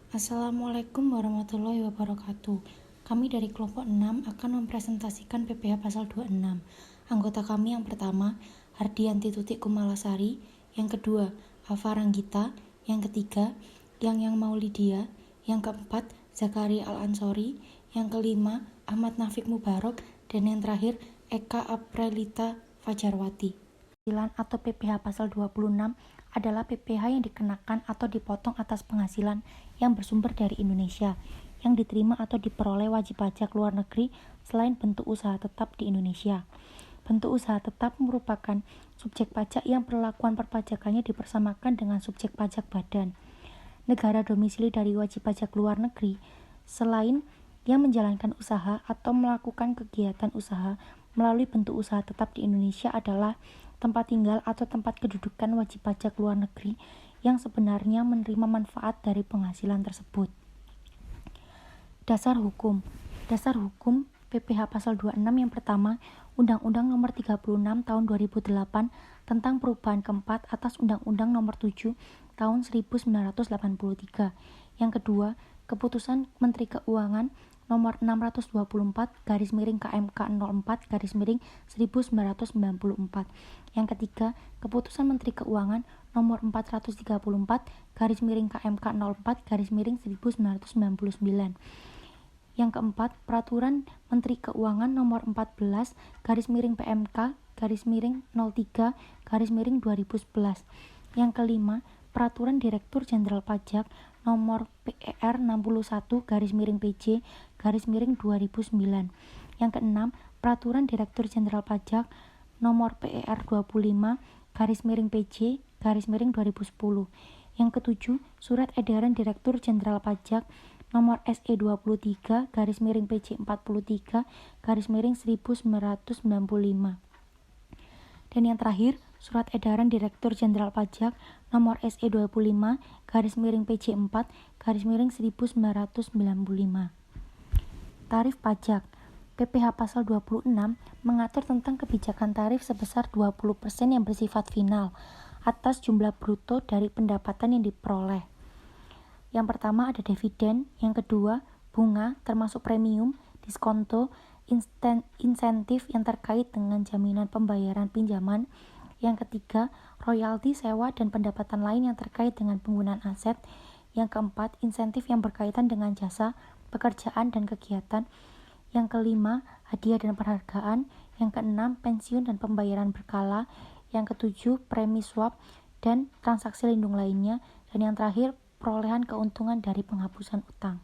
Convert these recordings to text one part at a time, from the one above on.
Assalamualaikum warahmatullahi wabarakatuh. Kami dari kelompok 6 akan mempresentasikan PPh pasal 26. Anggota kami yang pertama, Hardianti Tutik Kumalasari, yang kedua, Alfa Ranggita, yang ketiga, Yang Maulidia, yang keempat, Zakaria Al-Ansori, yang kelima, Ahmad Nafiq Mubarok, dan yang terakhir, Eka Aprelita Fajarwati. Atau PPh pasal 26 adalah PPh yang dikenakan atau dipotong atas penghasilan yang bersumber dari Indonesia, yang diterima atau diperoleh wajib pajak luar negeri selain bentuk usaha tetap di Indonesia. Bentuk usaha tetap merupakan subjek pajak yang perlakuan perpajakannya dipersamakan dengan subjek pajak badan negara domisili dari wajib pajak luar negeri, selain yang menjalankan usaha atau melakukan kegiatan usaha melalui bentuk usaha tetap di Indonesia adalah tempat tinggal atau tempat kedudukan wajib pajak luar negeri yang sebenarnya menerima manfaat dari penghasilan tersebut. Dasar hukum PPh pasal 26 yang pertama, Undang-Undang Nomor 36 Tahun 2008 tentang perubahan keempat atas Undang-Undang Nomor 7 Tahun 1983. Yang kedua, Keputusan Menteri Keuangan Nomor 624/KMK 04/1994. Yang ketiga, Keputusan Menteri Keuangan Nomor 434/KMK 04/1999. Yang keempat, Peraturan Menteri Keuangan Nomor 14/PMK/03/2011. Yang kelima, Peraturan Direktur Jenderal Pajak Nomor PER 61/PJ/2009. Yang keenam, Peraturan Direktur Jenderal Pajak Nomor PER 25/PJ/2010. Yang ketujuh, Surat Edaran Direktur Jenderal Pajak Nomor SE 23/PJ43/1995. Dan yang terakhir, Surat Edaran Direktur Jenderal Pajak Nomor SE 25/PJ4/1995. Tarif pajak. PPh pasal 26 mengatur tentang kebijakan tarif sebesar 20% yang bersifat final atas jumlah bruto dari pendapatan yang diperoleh. Yang pertama ada dividen, yang kedua bunga termasuk premium, diskonto, insentif yang terkait dengan jaminan pembayaran pinjaman, yang ketiga royalti, sewa, dan pendapatan lain yang terkait dengan penggunaan aset, yang keempat insentif yang berkaitan dengan jasa, pekerjaan, dan kegiatan, yang kelima hadiah dan penghargaan, yang keenam pensiun dan pembayaran berkala, yang ketujuh premi swap dan transaksi lindung lainnya, dan yang terakhir perolehan keuntungan dari penghapusan utang.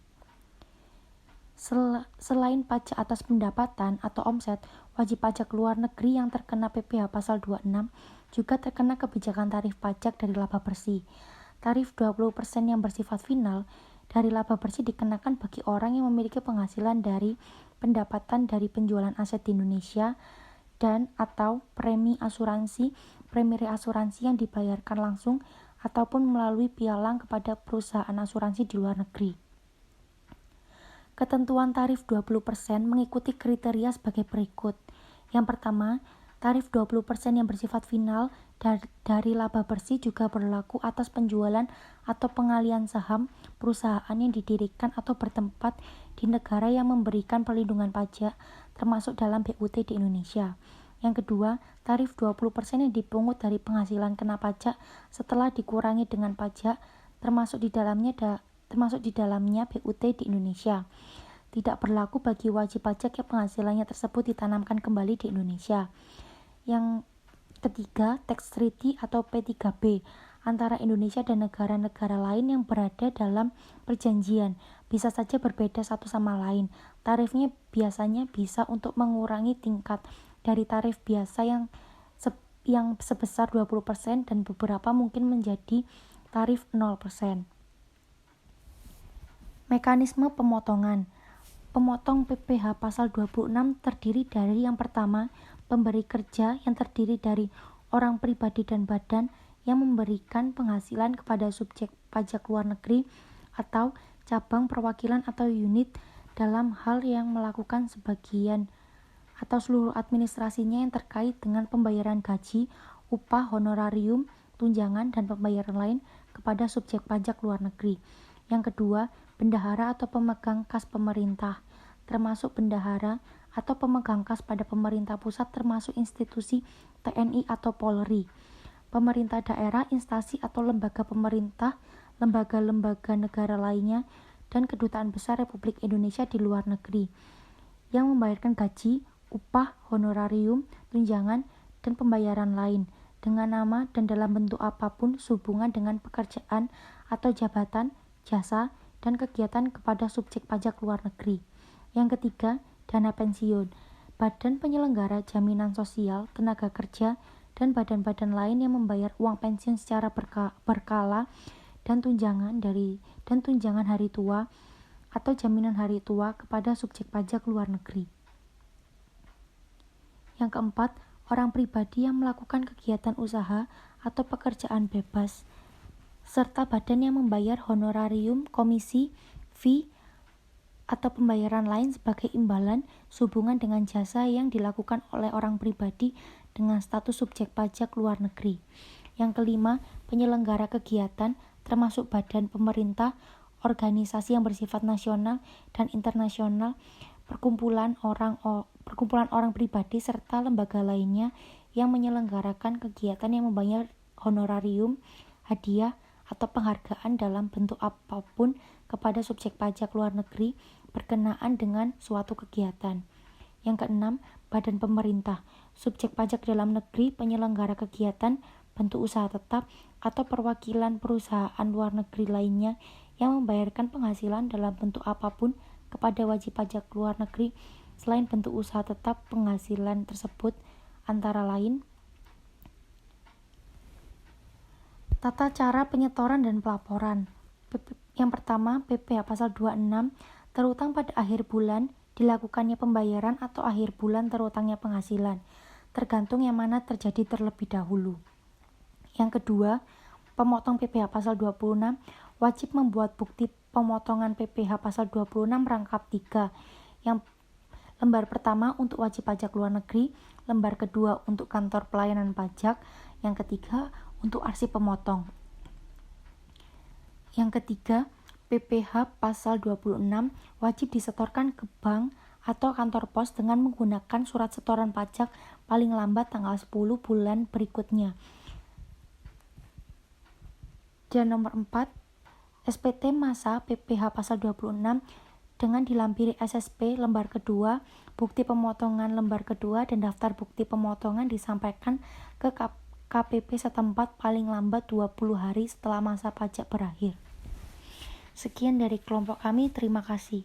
Selain pajak atas pendapatan atau omset, wajib pajak luar negeri yang terkena PPh pasal 26 juga terkena kebijakan tarif pajak dari laba bersih. Tarif 20% yang bersifat final dari laba bersih dikenakan bagi orang yang memiliki penghasilan dari pendapatan dari penjualan aset di Indonesia dan atau premi reasuransi yang dibayarkan langsung ataupun melalui pialang kepada perusahaan asuransi di luar negeri. Ketentuan tarif 20% mengikuti kriteria sebagai berikut. Yang pertama, tarif 20% yang bersifat final dari laba bersih juga berlaku atas penjualan atau pengalihan saham perusahaan yang didirikan atau bertempat di negara yang memberikan perlindungan pajak, termasuk dalam BUT di Indonesia. Yang kedua, tarif 20% yang dipungut dari penghasilan kena pajak setelah dikurangi dengan pajak, termasuk di dalamnya BUT di Indonesia. Tidak berlaku bagi wajib pajak yang penghasilannya tersebut ditanamkan kembali di Indonesia. Yang ketiga, tax treaty atau P3B antara Indonesia dan negara-negara lain yang berada dalam perjanjian bisa saja berbeda satu sama lain. Tarifnya biasanya bisa untuk mengurangi tingkat dari tarif biasa yang sebesar 20% dan beberapa mungkin menjadi tarif 0%. Mekanisme pemotongan. Pemotong PPh pasal 26 terdiri dari yang pertama, pemberi kerja yang terdiri dari orang pribadi dan badan yang memberikan penghasilan kepada subjek pajak luar negeri atau cabang perwakilan atau unit dalam hal yang melakukan sebagian atau seluruh administrasinya yang terkait dengan pembayaran gaji, upah, honorarium, tunjangan, dan pembayaran lain kepada subjek pajak luar negeri. Yang kedua, bendahara atau pemegang kas pemerintah, termasuk bendahara atau pemegang kas pada pemerintah pusat termasuk institusi TNI atau Polri, pemerintah daerah, instansi atau lembaga pemerintah, lembaga-lembaga negara lainnya, dan kedutaan besar Republik Indonesia di luar negeri yang membayarkan gaji, upah, honorarium, tunjangan, dan pembayaran lain dengan nama dan dalam bentuk apapun sehubungan dengan pekerjaan atau jabatan, jasa, dan kegiatan kepada subjek pajak luar negeri. Yang ketiga, dana pensiun, badan penyelenggara jaminan sosial, tenaga kerja, dan badan-badan lain yang membayar uang pensiun secara berkala dan tunjangan hari tua atau jaminan hari tua kepada subjek pajak luar negeri. Yang keempat, orang pribadi yang melakukan kegiatan usaha atau pekerjaan bebas, serta badan yang membayar honorarium, komisi, fee, atau pembayaran lain sebagai imbalan sehubungan dengan jasa yang dilakukan oleh orang pribadi dengan status subjek pajak luar negeri. Yang kelima, penyelenggara kegiatan termasuk badan pemerintah, organisasi yang bersifat nasional dan internasional, perkumpulan orang pribadi serta lembaga lainnya yang menyelenggarakan kegiatan yang membayar honorarium, hadiah, atau penghargaan dalam bentuk apapun kepada subjek pajak luar negeri berkenaan dengan suatu kegiatan. Yang keenam, badan pemerintah, subjek pajak dalam negeri, penyelenggara kegiatan, bentuk usaha tetap, atau perwakilan perusahaan luar negeri lainnya yang membayarkan penghasilan dalam bentuk apapun kepada wajib pajak luar negeri selain bentuk usaha tetap. Penghasilan tersebut antara lain tata cara penyetoran dan pelaporan. Yang pertama, PPh pasal 26, terutang pada akhir bulan, dilakukannya pembayaran atau akhir bulan terutangnya penghasilan, tergantung yang mana terjadi terlebih dahulu. Yang kedua, pemotong PPh pasal 26 wajib membuat bukti pemotongan PPh pasal 26 rangkap 3. Yang lembar pertama untuk wajib pajak luar negeri, lembar kedua untuk kantor pelayanan pajak, yang ketiga untuk arsip pemotong. Yang ketiga, PPh pasal 26 wajib disetorkan ke bank atau kantor pos dengan menggunakan surat setoran pajak paling lambat tanggal 10 bulan berikutnya. Dan nomor 4, SPT masa PPh pasal 26 dengan dilampiri SSP lembar kedua, bukti pemotongan lembar kedua, dan daftar bukti pemotongan disampaikan ke KPP setempat paling lambat 20 hari setelah masa pajak berakhir. Sekian dari kelompok kami, terima kasih.